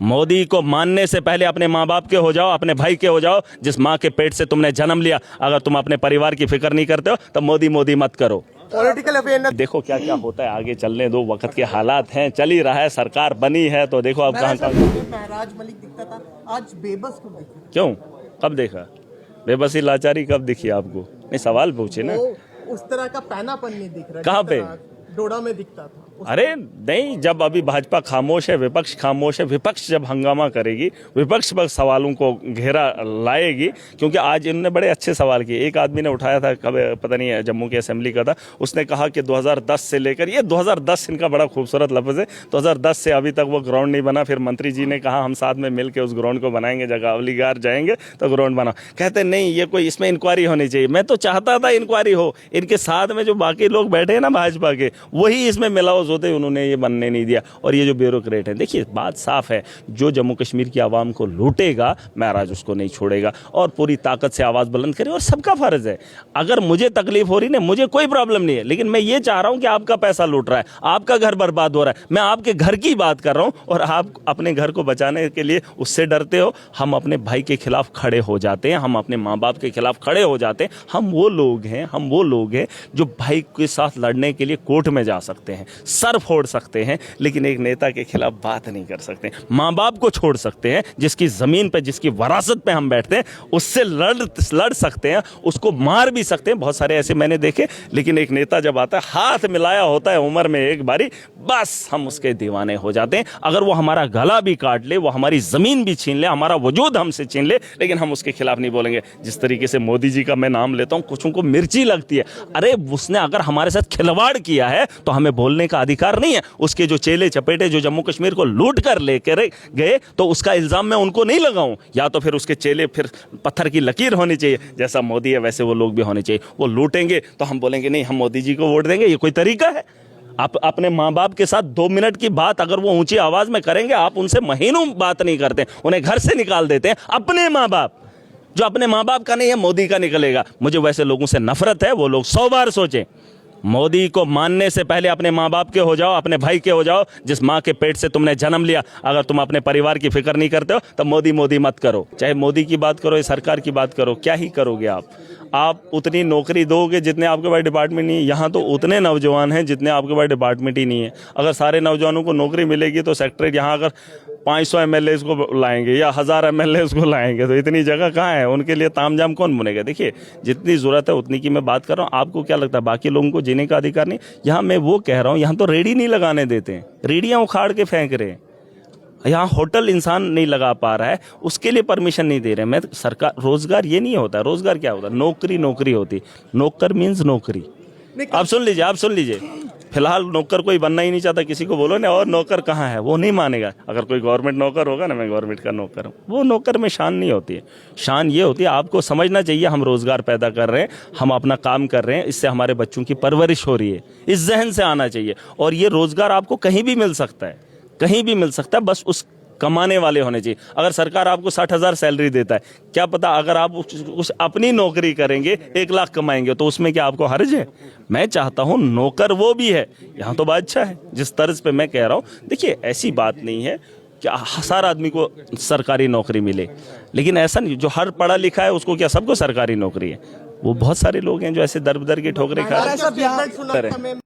मोदी को मानने से पहले अपने माँ बाप के हो जाओ, अपने भाई के हो जाओ, जिस माँ के पेट से तुमने जन्म लिया। अगर तुम अपने परिवार की फिक्र नहीं करते हो तो मोदी मोदी मत करो। पॉलिटिकल अवेयरनेस देखो क्या क्या होता है, आगे चलने दो, वक्त के हालात हैं, चल ही रहा है, सरकार बनी है तो देखो अब कहाँ महराज मलिक दिखता था, आज बेबस क्यों दिख रहा है? क्यों, कब देखा बेबसी लाचारी, कब दिखी आपको? नहीं, सवाल पूछे ना। वो उस तरह का पैनापन नहीं दिख रहा। कहाँ जिस पे? तरह डोडा में दिखता था। अरे नहीं, जब अभी भाजपा खामोश है, विपक्ष खामोश है, विपक्ष जब हंगामा करेगी, विपक्ष पर सवालों को घेरा लाएगी, क्योंकि आज इन्होंने बड़े अच्छे सवाल किए। एक आदमी ने उठाया था, कब पता नहीं जम्मू की असेंबली का था, उसने कहा कि 2010 से लेकर, ये 2010 इनका बड़ा खूबसूरत लफ्ज़ है, 2010 से अभी तक वो ग्राउंड नहीं बना। फिर मंत्री जी ने कहा हम साथ में मिल के उस ग्राउंड को बनाएंगे, जगह अवलीगार जाएंगे तो ग्राउंड बना। कहते नहीं, ये कोई इसमें इंक्वायरी होनी चाहिए। मैं तो चाहता था इंक्वायरी हो, इनके साथ में जो बाकी लोग बैठे हैं ना भाजपा के, वही इसमें मिलाओ होते, उन्होंने ये बनने नहीं दिया। और ये जो ब्यूरोक्रेट है, देखिए बात साफ है, जो जम्मू कश्मीर की आवाम को लूटेगा महराज उसको नहीं छोड़ेगा, और पूरी ताकत से आवाज़ बुलंद करे। और सबका फर्ज है, अगर मुझे तकलीफ हो रही ना, मुझे कोई प्रॉब्लम नहीं है, लेकिन मैं ये चाह रहा हूं कि आपका पैसा लूट रहा है, आपका घर बर्बाद हो रहा है, मैं आपके घर की बात कर रहा हूं, और आप अपने घर को बचाने के लिए उससे डरते हो। हम अपने भाई के खिलाफ खड़े हो जाते हैं, हम अपने माँ बाप के खिलाफ खड़े हो जाते हैं। हम वो लोग हैं जो भाई के साथ लड़ने के लिए कोर्ट में जा सकते हैं, सर फोड़ सकते हैं, लेकिन एक नेता के खिलाफ बात नहीं कर सकते। माँ बाप को छोड़ सकते हैं, जिसकी जमीन पे, जिसकी वरासत पे हम बैठते हैं, उससे लड़ सकते हैं, उसको मार भी सकते हैं, बहुत सारे ऐसे मैंने देखे। लेकिन एक नेता जब आता है, हाथ मिलाया होता है उम्र में एक बारी, बस हम उसके दीवाने हो जाते हैं। अगर वो हमारा गला भी काट ले, वो हमारी जमीन भी छीन ले, हमारा वजूद हमसे छीन ले, लेकिन हम उसके खिलाफ नहीं बोलेंगे। जिस तरीके से मोदी जी का मैं नाम लेता हूं, कुछ को मिर्ची लगती है। अरे उसने अगर हमारे साथ खिलवाड़ किया है तो हमें बोलने का अधिकार नहीं है। उसके जो चेले चपेटे जो जम्मू कश्मीर को लूट कर लेकर गए, तो उसका इल्जाम मैं उनको नहीं लगाऊं। या तो फिर उसके चेले, फिर पत्थर की लकीर होनी चाहिए, जैसा मोदी है वैसे वो लोग भी होने चाहिए। वो लूटेंगे तो हम बोलेंगे नहीं, हम मोदी जी को वोट देंगे। ये कोई तरीका है? आप अपने माँ बाप के साथ 2 मिनट की बात अगर वो ऊंची आवाज में करेंगे, आप उनसे महीनों बात नहीं करते, उन्हें घर से निकाल देते हैं। अपने माँ बाप, जो अपने माँ बाप का नहीं है, मोदी का निकलेगा। मुझे वैसे लोगों से नफरत है, वो लोग 100 बार सोचें। मोदी को मानने से पहले अपने माँ बाप के हो जाओ, अपने भाई के हो जाओ, जिस माँ के पेट से तुमने जन्म लिया। अगर तुम अपने परिवार की फिक्र नहीं करते हो तो मोदी मोदी मत करो। चाहे मोदी की बात करो या सरकार की बात करो, क्या ही करोगे आप उतनी नौकरी दोगे जितने आपके पास डिपार्टमेंट नहीं है। यहाँ तो उतने नौजवान हैं जितने आपके पास डिपार्टमेंट ही नहीं है। अगर सारे नौजवानों को नौकरी मिलेगी तो सेक्रेटरी यहाँ अगर 500 MLA को लाएंगे या 1000 MLA को लाएंगे, तो इतनी जगह कहाँ है? उनके लिए तामझाम कौन बुनेगा? देखिए, जितनी ज़रूरत है उतनी की मैं बात कर रहा हूँ। आपको क्या लगता है बाकी लोगों को जीने का अधिकार नहीं? यहाँ मैं वो कह रहा हूँ, यहाँ तो रेडी नहीं लगाने देते हैं, रेडियाँ उखाड़ के फेंक रहे हैं। यहाँ होटल इंसान नहीं लगा पा रहा है, उसके लिए परमिशन नहीं दे रहे। मैं सरकार, रोजगार ये नहीं होता। रोजगार क्या होता है? नौकरी होती। नौकर मीन्स नौकरी। आप सुन लीजिए, फिलहाल नौकर कोई बनना ही नहीं चाहता। किसी को बोलो ना और नौकर कहाँ है, वो नहीं मानेगा। अगर कोई गवर्नमेंट नौकर होगा ना, मैं गवर्नमेंट का नौकर हूँ, वो नौकर में शान नहीं होती है। शान ये होती है, आपको समझना चाहिए हम रोजगार पैदा कर रहे हैं, हम अपना काम कर रहे हैं, इससे हमारे बच्चों की परवरिश हो रही है। इस जहन से आना चाहिए। और ये रोजगार आपको कहीं भी मिल सकता है, कहीं भी मिल सकता है, बस उस कमाने वाले होने चाहिए। अगर सरकार आपको 60,000 सैलरी देता है, क्या पता अगर आप कुछ अपनी नौकरी करेंगे 1 लाख कमाएंगे, तो उसमें क्या आपको हर्ज है? मैं चाहता हूं नौकर वो भी है। यहाँ तो बात अच्छा है जिस तर्ज पे मैं कह रहा हूं। देखिए, ऐसी बात नहीं है कि हर आदमी को सरकारी नौकरी मिले, लेकिन ऐसा नहीं जो हर पढ़ा लिखा है उसको क्या सबको सरकारी नौकरी है। वो बहुत सारे लोग हैं जो ऐसे दर बदर की ठोकरें खा रहे हैं।